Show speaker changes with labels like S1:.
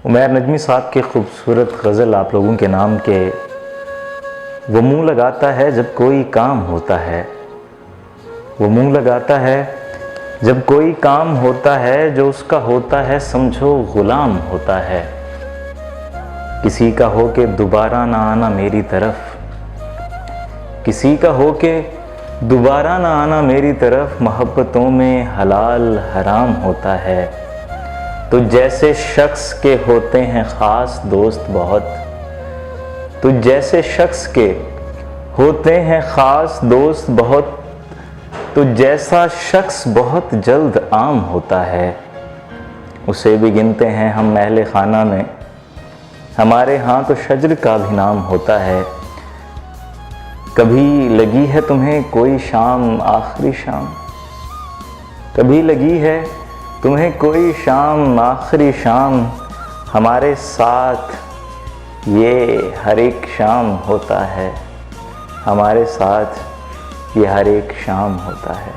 S1: उमैर नजमी साहब की खूबसूरत गज़ल आप लोगों के नाम के। वो मुँह लगाता है जब कोई काम होता है, वो मुँह लगाता है जब कोई काम होता है, जो उसका होता है समझो ग़ुलाम होता है। किसी का हो के दोबारा ना आना मेरी तरफ, किसी का हो के दोबारा ना आना मेरी तरफ, मोहब्बतों में हलाल हराम होता है। तो जैसे शख्स के होते हैं ख़ास दोस्त बहुत, तो जैसे शख्स के होते हैं ख़ास दोस्त बहुत, तो जैसा शख्स बहुत जल्द आम होता है। उसे भी गिनते हैं हम महले खाना में, हमारे यहाँ तो शजर का भी नाम होता है। कभी लगी है तुम्हें कोई शाम आखिरी शाम, कभी लगी है तुम्हें कोई शाम आखिरी शाम, हमारे साथ ये हर एक शाम होता है, हमारे साथ ये हर एक शाम होता है।